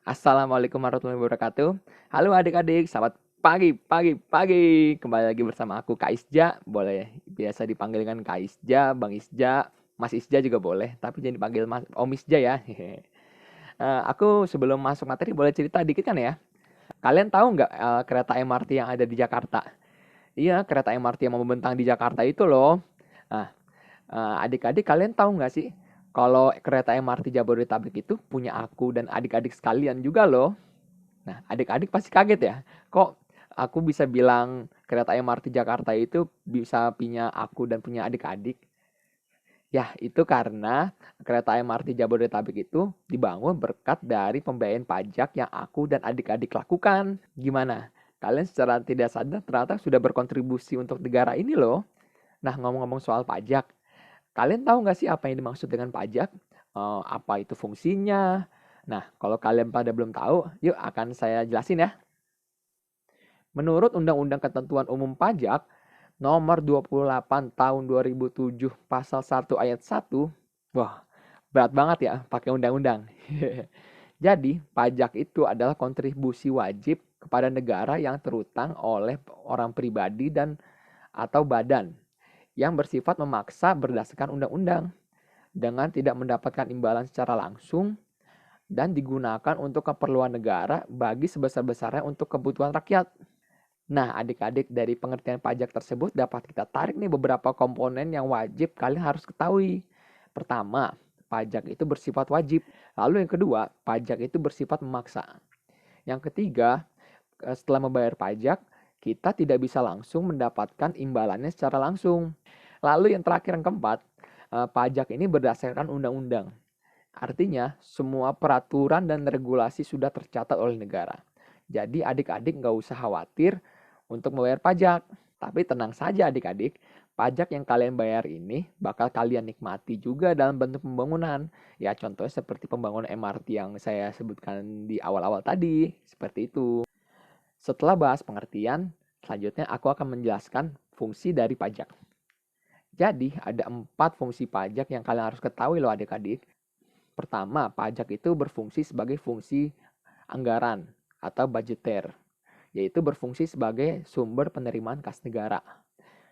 Assalamualaikum warahmatullahi wabarakatuh. Halo adik-adik, selamat pagi. Kembali lagi bersama aku Kak Isja, boleh biasa dipanggil dengan Kak Isja, Bang Isja, Mas Isja juga boleh, tapi jangan dipanggil Om Isja ya. Aku sebelum masuk materi boleh cerita dikit kan ya? Kalian tahu nggak kereta MRT yang ada di Jakarta? Iya, kereta MRT yang membentang di Jakarta itu loh. Nah, adik-adik kalian tahu nggak sih kalau kereta MRT Jabodetabek itu punya aku dan adik-adik sekalian juga loh. Nah, adik-adik pasti kaget ya, kok aku bisa bilang kereta MRT Jakarta itu bisa punya aku dan punya adik-adik? Ya, itu karena kereta MRT Jabodetabek itu dibangun berkat dari pembayaran pajak yang aku dan adik-adik lakukan. Gimana? Kalian secara tidak sadar ternyata sudah berkontribusi untuk negara ini loh. Nah, ngomong-ngomong soal pajak, kalian tahu nggak sih apa yang dimaksud dengan pajak? Apa itu fungsinya? Nah, kalau kalian pada belum tahu, yuk akan saya jelasin ya. Menurut Undang-Undang Ketentuan Umum Pajak Nomor 28 Tahun 2007 Pasal 1 Ayat 1, wah, berat banget ya pakai undang-undang. Jadi, pajak itu adalah kontribusi wajib kepada negara yang terutang oleh orang pribadi dan atau badan yang bersifat memaksa berdasarkan undang-undang dengan tidak mendapatkan imbalan secara langsung dan digunakan untuk keperluan negara bagi sebesar-besarnya untuk kebutuhan rakyat. Nah, adik-adik, dari pengertian pajak tersebut dapat kita tarik nih beberapa komponen yang wajib kalian harus ketahui. Pertama, pajak itu bersifat wajib. Lalu yang kedua, pajak itu bersifat memaksa. Yang ketiga, setelah membayar pajak, kita tidak bisa langsung mendapatkan imbalannya secara langsung. Lalu yang terakhir, yang keempat, pajak ini berdasarkan undang-undang. Artinya, semua peraturan dan regulasi sudah tercatat oleh negara. Jadi adik-adik nggak usah khawatir untuk membayar pajak. Tapi tenang saja adik-adik, pajak yang kalian bayar ini bakal kalian nikmati juga dalam bentuk pembangunan. Ya contohnya seperti pembangunan MRT yang saya sebutkan di awal-awal tadi. Seperti itu. Setelah bahas pengertian, selanjutnya aku akan menjelaskan fungsi dari pajak. Jadi ada 4 fungsi pajak yang kalian harus ketahui loh adik-adik. Pertama, pajak itu berfungsi sebagai fungsi anggaran atau budgeter, yaitu berfungsi sebagai sumber penerimaan kas negara.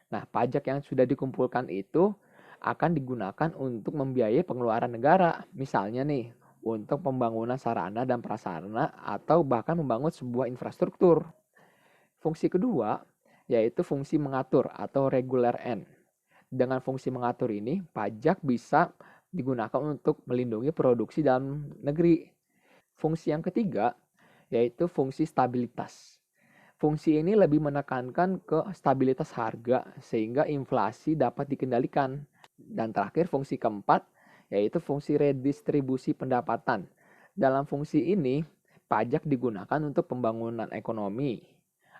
Nah, pajak yang sudah dikumpulkan itu akan digunakan untuk membiayai pengeluaran negara. Misalnya nih, untuk pembangunan sarana dan prasarana atau bahkan membangun sebuah infrastruktur. Fungsi kedua yaitu fungsi mengatur atau regular end. Dengan fungsi mengatur ini, pajak bisa digunakan untuk melindungi produksi dalam negeri. Fungsi yang ketiga yaitu fungsi stabilitas. Fungsi ini lebih menekankan ke stabilitas harga sehingga inflasi dapat dikendalikan. Dan terakhir fungsi keempat yaitu fungsi redistribusi pendapatan. Dalam fungsi ini, pajak digunakan untuk pembangunan ekonomi.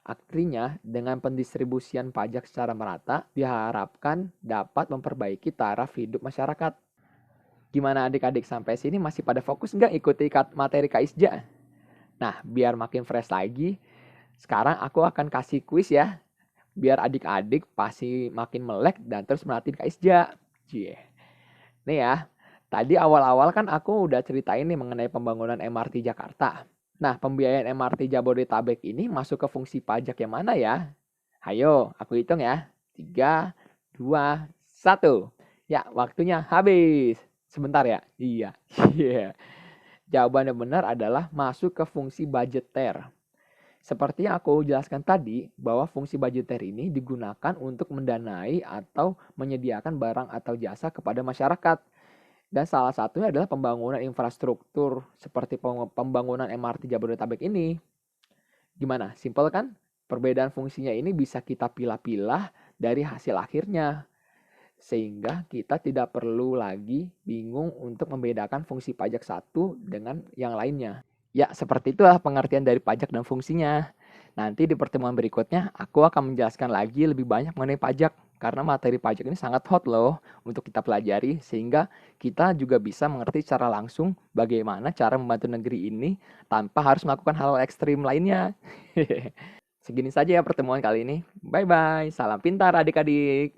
Artinya, dengan pendistribusian pajak secara merata, diharapkan dapat memperbaiki taraf hidup masyarakat. Gimana adik-adik, sampai sini masih pada fokus nggak ikuti materi Kak Isja? Nah, biar makin fresh lagi, sekarang aku akan kasih kuis ya. Biar adik-adik pasti makin melek dan terus merhatiin Kak Isja. Cie. Nih ya, tadi awal-awal kan aku udah ceritain nih mengenai pembangunan MRT Jakarta. Nah, pembiayaan MRT Jabodetabek ini masuk ke fungsi pajak yang mana ya? Ayo, aku hitung ya. 3, 2, 1. Ya, waktunya habis. Sebentar ya? Iya. Iya. Jawaban yang benar adalah masuk ke fungsi budgeter. Seperti yang aku jelaskan tadi, bahwa fungsi budgeter ini digunakan untuk mendanai atau menyediakan barang atau jasa kepada masyarakat. Dan salah satunya adalah pembangunan infrastruktur seperti pembangunan MRT Jabodetabek ini. Gimana? Simpel kan? Perbedaan fungsinya ini bisa kita pilah-pilah dari hasil akhirnya. Sehingga kita tidak perlu lagi bingung untuk membedakan fungsi pajak satu dengan yang lainnya. Ya, seperti itulah pengertian dari pajak dan fungsinya. Nanti di pertemuan berikutnya, aku akan menjelaskan lagi lebih banyak mengenai pajak. Karena materi pajak ini sangat hot loh untuk kita pelajari. Sehingga kita juga bisa mengerti secara langsung bagaimana cara membantu negeri ini tanpa harus melakukan hal ekstrim lainnya. Segini saja ya pertemuan kali ini. Bye-bye. Salam pintar adik-adik.